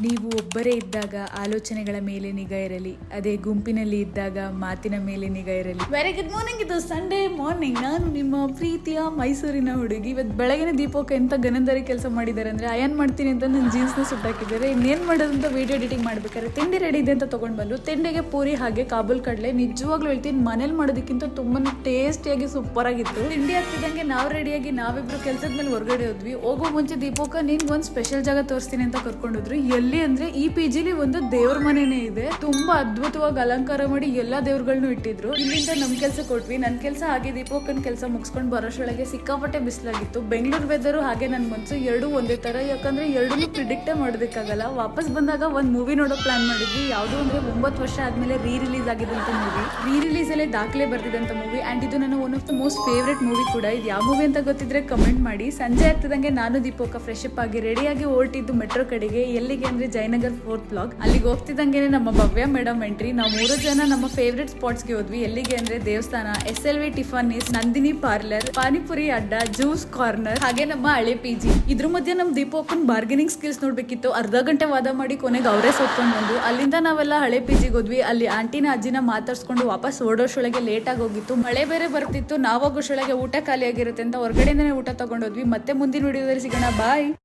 ನೀವು ಒಬ್ಬರೇ ಇದ್ದಾಗ ಆಲೋಚನೆಗಳ ಮೇಲೆ ನಿಗಾ ಇರಲಿ, ಅದೇ ಗುಂಪಿನಲ್ಲಿ ಇದ್ದಾಗ ಮಾತಿನ ಮೇಲೆ ನಿಗಾ ಇರಲಿ. Very good morning. ಇದು ಸಂಡೇ ಮಾರ್ನಿಂಗ್. ನಾನು ನಿಮ್ಮ ಪ್ರೀತಿಯ ಮೈಸೂರಿನ ಹುಡುಗಿ. ಇವತ್ತು ಬೆಳಗಿನ ದೀಪೋಕ ಎಂತ ಗನಂದರಿ ಕೆಲಸ ಮಾಡಿದ್ದಾರೆ ಅಂದ್ರೆ, ಅಯನ್ ಮಾಡ್ತೀನಿ ಅಂತ ನನ್ನ ಜೀನ್ಸ್ನ ಸುಟ್ಟಾಕಿದ್ದಾರೆ. ಇನ್ನೇನು ಮಾಡೋದಂತ ವಿಡಿಯೋ ಎಡಿಟಿಂಗ್ ಮಾಡ್ಬೇಕಾದ್ರೆ ತಿಂಡಿ ರೆಡಿ ಇದೆ ಅಂತ ತೊಗೊಂಡು ಬಂದು ತಿಂಡಿಗೆ ಪೂರಿ ಹಾಗೆ ಕಾಬೂಲ್ ಕಡಲೆ. ನಿಜವಾಗ್ಲೂ ಹೇಳ್ತೀನಿ, ಮನೇಲಿ ಮಾಡೋದಕ್ಕಿಂತ ತುಂಬಾ ಟೇಸ್ಟಿಯಾಗಿ ಸೂಪರ್ ಆಗಿತ್ತು. ತಿಂಡಿ ಆಗ್ತಿದ್ದಂಗೆ ನಾವು ರೆಡಿಯಾಗಿ ನಾವಿಬ್ರು ಕೆಲಸದ ಮೇಲೆ ಹೊರಗಡೆ ಹೋದ್ವಿ. ಹೋಗೋ ಮುಂಚೆ ದೀಪೋಕ ನಿನ್ಗೆ ಒಂದು ಸ್ಪೆಷಲ್ ಜಾಗ ತೋರಿಸ್ತೀನಿ ಅಂತ ಕರ್ಕೊಂಡೋದ್ರು. ಎಲ್ಲಿ ಅಂದ್ರೆ ಈ PGಲಿ ಒಂದು ದೇವ್ರ ಮನೆನೇ ಇದೆ. ತುಂಬಾ ಅದ್ಭುತವಾಗಿ ಅಲಂಕಾರ ಮಾಡಿ ಎಲ್ಲಾ ದೇವ್ರಗಳನ್ನೂ ಇಟ್ಟಿದ್ರು. ಇಲ್ಲಿಂದ ನಮ್ ಕೆಲ್ಸ ಕೊಟ್ವಿ. ನನ್ ಕೆಲಸ ಹಾಗೆ ದೀಪೋಕನ್ ಕೆಲಸ ಮುಗಿಸ್ಕೊಂಡು ಬರೋಷ್ಟೊಳಗೆ ಸಿಕ್ಕಾಪಟ್ಟೆ ಬಿಸಿಲಾಗಿತ್ತು. ಬೆಂಗಳೂರು ವೆದರು ಹಾಗೆ ನನ್ ಮನ್ಸು ಎರಡೂ ಒಂದೇ ತರ. ಯಾಕಂದ್ರೆ ಎರಡನ್ನೂ ಪ್ರಿಡಿಕ್ಟೇ ಮಾಡೋದಕ್ಕಾಗಲ್ಲ. ವಾಪಸ್ ಬಂದಾಗ ಒಂದ್ ಮೂವಿ ನೋಡೋ ಪ್ಲಾನ್ ಮಾಡಿದ್ವಿ. ಯಾವ್ದು ಅಂದ್ರೆ 9 ವರ್ಷ ಆದ್ಮೇಲೆ ರಿಲೀಸ್ ಆಗಿದ್ದಂತ ಮೂವಿ. ರಿಲೀಸ್ ಅಲ್ಲೇ ದಾಖಲೆ ಬರ್ತಿದ್ದಂತ ಮೂವಿ. ಅಂಡ್ ಇದು ನನ್ನ one of the most favourite movie ಕೂಡ. ಇದು ಯಾವ ಮೂವಿ ಅಂತ ಗೊತ್ತಿದ್ರೆ ಕಮೆಂಟ್ ಮಾಡಿ. ಸಂಜೆ ಆಗ್ತಿದಂಗೆ ನಾನು ದೀಪೋಕ ಫ್ರೆಶ್ ಅಪ್ ಆಗಿ ರೆಡಿಯಾಗಿ ಹೊರಟಿದ್ದು ಮೆಟ್ರೋ ಕಡೆಗೆ. ಎಲ್ಲಿಗೆ ಅಂದ್ರೆ ಜಯನಗರ್ 4th ಬ್ಲಾಕ್. ಅಲ್ಲಿಗೆ ಹೋಗ್ತಿದ್ದಂಗೆ ನಮ್ಮ ಭವ್ಯ ಮೇಡಮ್ ಎಂಟ್ರಿ. ನಾವು 3 ಜನ ನಮ್ಮ ಫೇವ್ರೆಟ್ ಸ್ಪಾಟ್ಸ್ಗೆ ಹೋದ್ವಿ. ಎಲ್ಲಿಗೆ ಅಂದ್ರೆ ದೇವಸ್ಥಾನ, SLV ಟಿಫಾನಿಸ್, ನಂದಿನಿ ಪಾರ್ಲರ್, ಪಾನಿಪುರಿ ಅಡ್ಡ, ಜ್ಯೂಸ್ ಕಾರ್ನರ್, ಹಾಗೆ ನಮ್ಮ ಹಳೆ PG. ಇದ್ರ ಮಧ್ಯೆ ನಮ್ ದೀಪೋಕನ್ ಬಾರ್ಗೇನಿಂಗ್ ಸ್ಕಿಲ್ಸ್ ನೋಡ್ಬೇಕಿತ್ತು. ಅರ್ಧ ಗಂಟೆ ವಾದ ಮಾಡಿ ಕೊನೆಗೆ ಅವರೇ ಸೋತ್ಕೊಂಡು ಬಂದು. ಅಲ್ಲಿಂದ ನಾವೆಲ್ಲ ಹಳೆ PGಗೆ ಹೋದ್ವಿ. ಅಲ್ಲಿ ಆಂಟಿನ ಅಜ್ಜಿನ ಮಾತಾಡ್ಸ್ಕೊಂಡು ವಾಪಸ್ ಓಡೋಷ್ಟೊಳಗೆ ಲೇಟ್ ಆಗಿ ಹೋಗಿತ್ತು. ಮಳೆ ಬೇರೆ ಬರ್ತಿತ್ತು. ನಾವಾಗೋಷ್ಟೊಳಗೆ ಊಟ ಖಾಲಿ ಆಗಿರುತ್ತೆ ಅಂತ ಹೊರಗಡೆಯಿಂದನೇ ಊಟ ತಗೊಂಡೋದ್ವಿ. ಮತ್ತೆ ಮುಂದಿನ ವಿಡಿಯೋದಲ್ಲಿ ಸಿಗೋಣ. ಬಾಯ್.